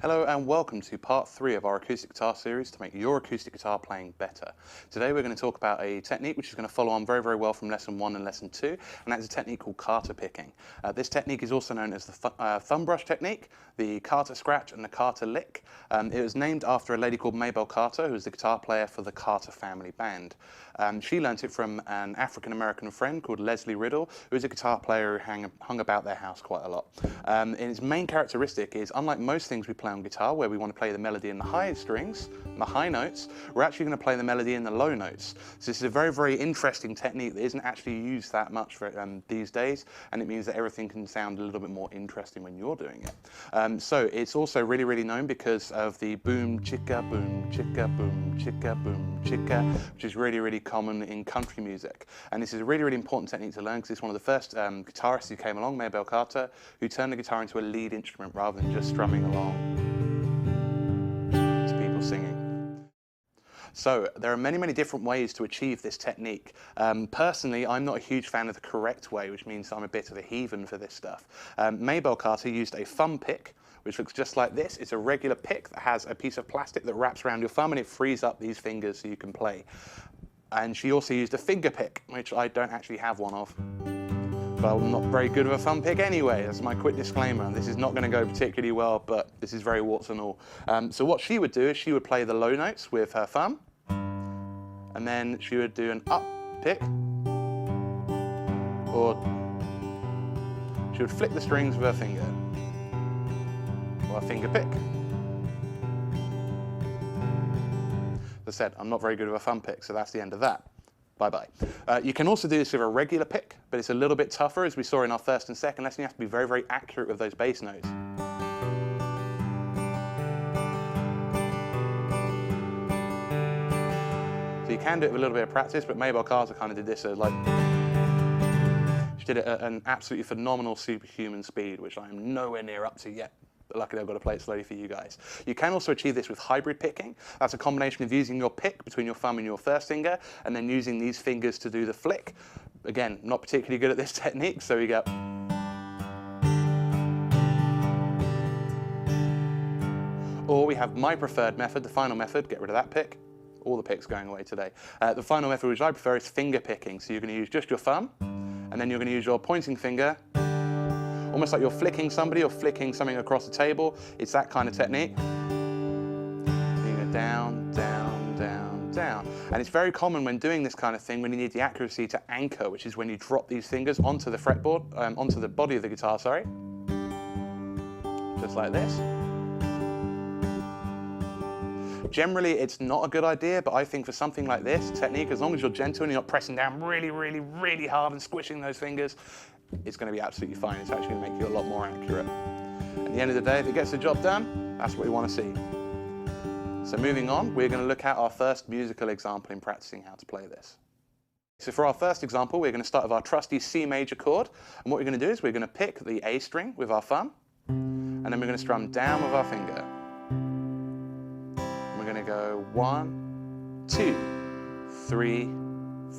Hello and welcome to part 3 of our acoustic guitar series to make your acoustic guitar playing better. Today we're going to talk about a technique which is going to follow on very well from lesson 1 and lesson 2, and that's a technique called Carter picking. This technique is also known as the thumb brush technique, the Carter scratch and the Carter lick. It was named after a lady called Mabel Carter, who was the guitar player for the Carter family band. She learnt it from an African-American friend called Leslie Riddle, who was a guitar player who hung about their house quite a lot. And its main characteristic is, unlike most things we play on guitar, where we want to play the melody in the high strings, the high notes, we're actually going to play the melody in the low notes. So this is a very interesting technique that isn't actually used that much for, these days, and it means that everything can sound a little bit more interesting when you're doing it. So it's also really known because of the boom chicka, boom chicka, boom chicka, boom chicka, which is really common in country music. And this is a really important technique to learn because it's one of the first guitarists who came along, Mabel Carter, who turned the guitar into a lead instrument rather than just strumming along to people singing. So there are many different ways to achieve this technique. Personally, I'm not a huge fan of the correct way, which means I'm a bit of a heathen for this stuff. Mabel Carter used a thumb pick, which looks just like this. It's a regular pick that has a piece of plastic that wraps around your thumb and it frees up these fingers so you can play. And she also used a finger pick, which I don't actually have one of. But I'm not very good with a thumb pick anyway. That's my quick disclaimer. This is not going to go particularly well, but this is very warts and all. So what she would do is she would play the low notes with her thumb, and then she would do an up pick, or she would flick the strings with her finger, or a finger pick. As I said, I'm not very good with a thumb pick, so that's the end of that. Bye-bye. You can also do this with a regular pick, but it's a little bit tougher. As we saw in our first and second lesson, you have to be very accurate with those bass notes. So you can do it with a little bit of practice, but Mabel Carter kind of did this she did it at an absolutely phenomenal superhuman speed, which I am nowhere near up to yet. But luckily I've got to play it slowly for you guys. You can also achieve this with hybrid picking. That's a combination of using your pick between your thumb and your first finger, and then using these fingers to do the flick. Again, not particularly good at this technique, so we go. Or we have my preferred method, the final method, get rid of that pick. All the picks going away today. The final method, which I prefer, is finger picking. So you're going to use just your thumb, and then you're going to use your pointing finger, almost like you're flicking somebody or flicking something across the table. It's that kind of technique. You go down, down. And it's very common when doing this kind of thing when you need the accuracy to anchor, which is when you drop these fingers onto the fretboard, onto the body of the guitar, sorry. Just like this. Generally, it's not a good idea, but I think for something like this technique, as long as you're gentle and you're not pressing down really hard and squishing those fingers, it's going to be absolutely fine. It's actually going to make you a lot more accurate. At the end of the day, if it gets the job done, that's what we want to see. So moving on, we're going to look at our first musical example in practicing how to play this. So for our first example, we're going to start with our trusty C major chord. And what we're going to do is we're going to pick the A string with our thumb, and then we're going to strum down with our finger. And we're going to go 1, 2, 3,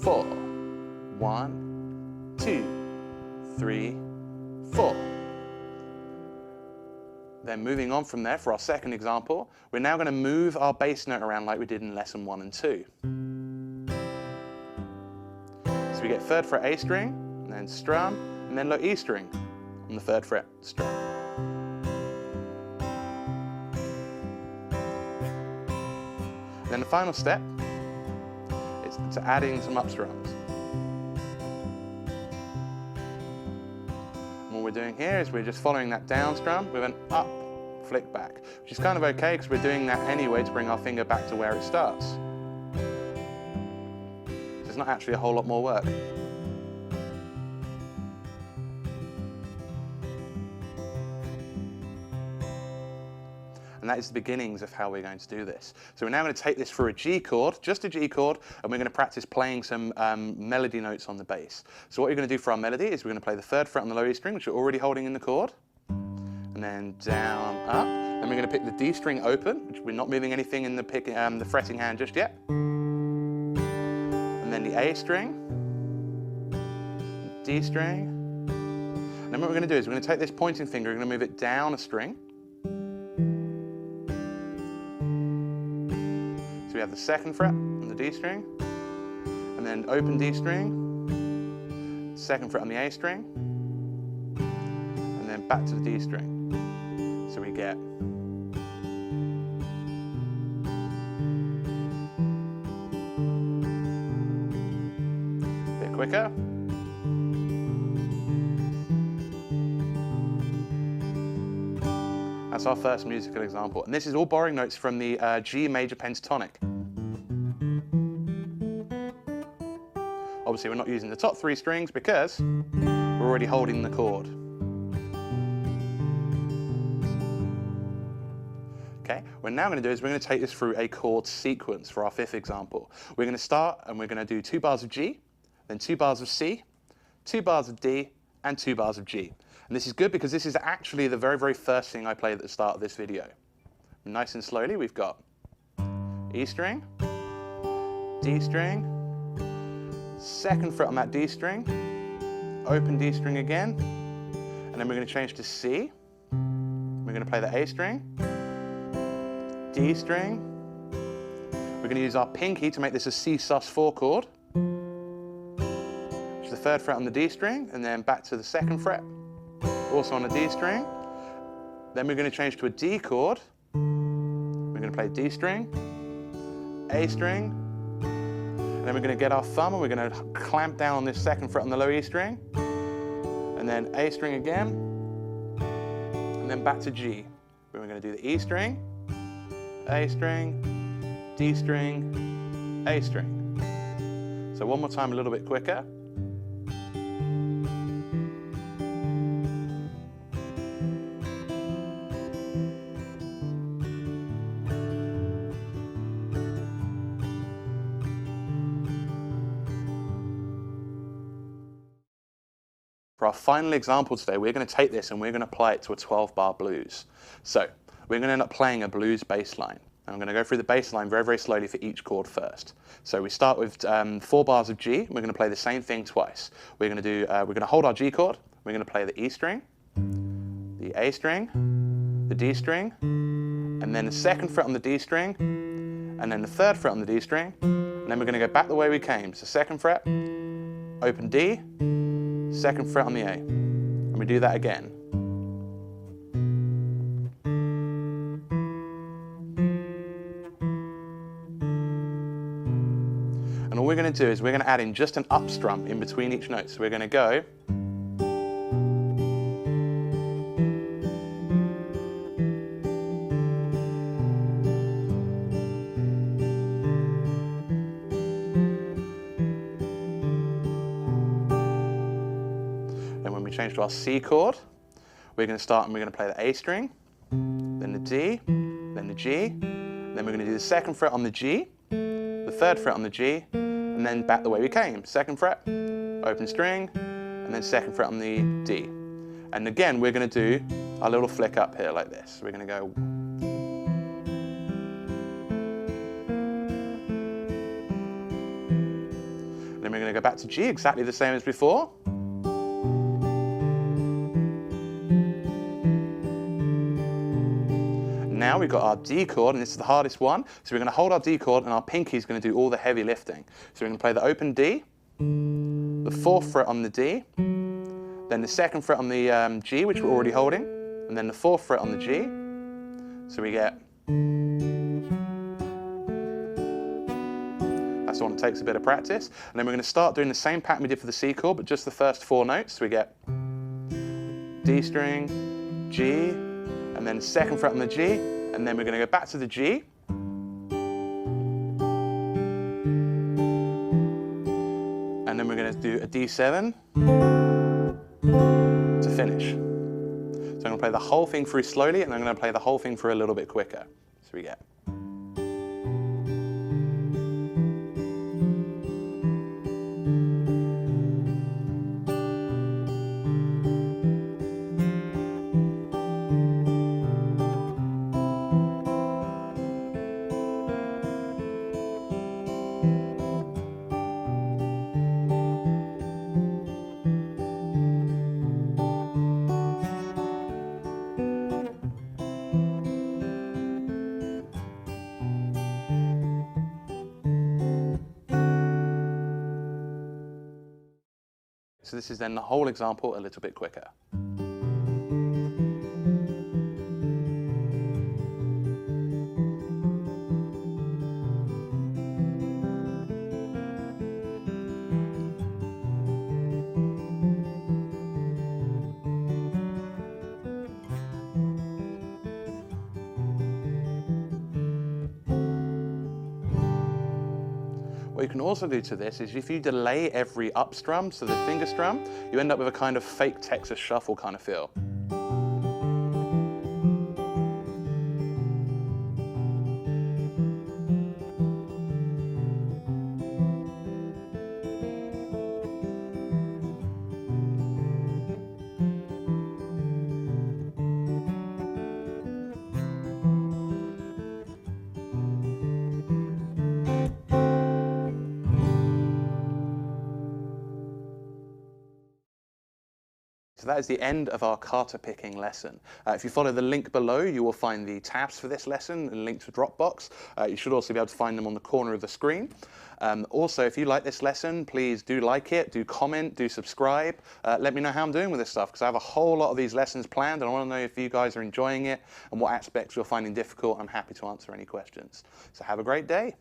4. 1, 2, 3, 4. Then moving on from there, for our second example, we're now going to move our bass note around like we did in lesson 1 and 2. So we get 3rd fret A string, and then strum, and then low E string on the 3rd fret, strum. Then the final step is to adding some up strums. What we're doing here is we're just following that down strum with an up flick back, which is kind of okay because we're doing that anyway to bring our finger back to where it starts. So it's not actually a whole lot more work. And that is the beginnings of how we're going to do this. So we're now going to take this for a G chord, just a G chord, and we're going to practice playing some melody notes on the bass. So what you're going to do for our melody is we're going to play the 3rd fret on the low E string, which you're already holding in the chord, and then down, up. Then we're going to pick the D string open, which we're not moving anything in the fretting hand just yet. And then the A string, D string. And then what we're going to do is we're going to take this pointing finger, we're going to move it down a string, we have the 2nd fret on the D string, and then open D string, 2nd fret on the A string, and then back to the D string. So we get a bit quicker. That's our first musical example. And this is all borrowing notes from the G major pentatonic. Obviously, we're not using the top 3 strings because we're already holding the chord. Okay, what we're now going to do is we're going to take this through a chord sequence for our 5th example. We're going to start and we're going to do 2 bars of G, then 2 bars of C, 2 bars of D, and 2 bars of G. And this is good because this is actually the very, very first thing I played at the start of this video. Nice and slowly, we've got E string, D string, 2nd fret on that D string, open D string again, and then we're going to change to C. We're going to play the A string, D string. We're going to use our pinky to make this a C sus4 chord, which is the 3rd fret on the D string, and then back to the 2nd fret, also on a D string. Then we're going to change to a D chord. We're going to play D string, A string, and then we're going to get our thumb and we're going to clamp down on this 2nd fret on the low E string, and then A string again, and then back to G. Then we're going to do the E string, A string, D string, A string. So one more time, a little bit quicker. For our final example today, we're going to take this and we're going to apply it to a 12-bar blues. So we're going to end up playing a blues bass line. I'm going to go through the bass line very, very slowly for each chord first. So we start with 4 bars of G. We're going to play the same thing twice. We're going to hold our G chord. We're going to play the E string, the A string, the D string, and then the 2nd fret on the D string, and then the 3rd fret on the D string, and then we're going to go back the way we came. So 2nd fret, open D, 2nd fret on the A, and we do that again. And all we're going to do is we're going to add in just an up strum in between each note. So we're going to go change to our C chord. We're going to start and we're going to play the A string, then the D, then the G, then we're going to do the 2nd fret on the G, the 3rd fret on the G, and then back the way we came. 2nd fret, open string, and then 2nd fret on the D. And again, we're going to do our little flick up here like this. We're going to go. And then we're going to go back to G, exactly the same as before. Now we've got our D chord, and this is the hardest one. So we're going to hold our D chord, and our pinky is going to do all the heavy lifting. So we're going to play the open D, the 4th fret on the D, then the 2nd fret on the G, which we're already holding, and then the 4th fret on the G. So we get. That's the one that takes a bit of practice. And then we're going to start doing the same pattern we did for the C chord, but just the first 4 notes. So we get D string, G, and then 2nd fret on the G, and then we're going to go back to the G, and then we're going to do a D7 to finish. So I'm going to play the whole thing through slowly, and I'm going to play the whole thing through a little bit quicker. So we get. So this is then the whole example a little bit quicker. What you can also do to this is if you delay every up strum, so the finger strum, you end up with a kind of fake Texas shuffle kind of feel. So that is the end of our kata picking lesson. If you follow the link below, you will find the tabs for this lesson and link to Dropbox. You should also be able to find them on the corner of the screen. Also, if you like this lesson, please do like it, do comment, do subscribe. Let me know how I'm doing with this stuff, because I have a whole lot of these lessons planned and I want to know if you guys are enjoying it and what aspects you're finding difficult. I'm happy to answer any questions. So have a great day.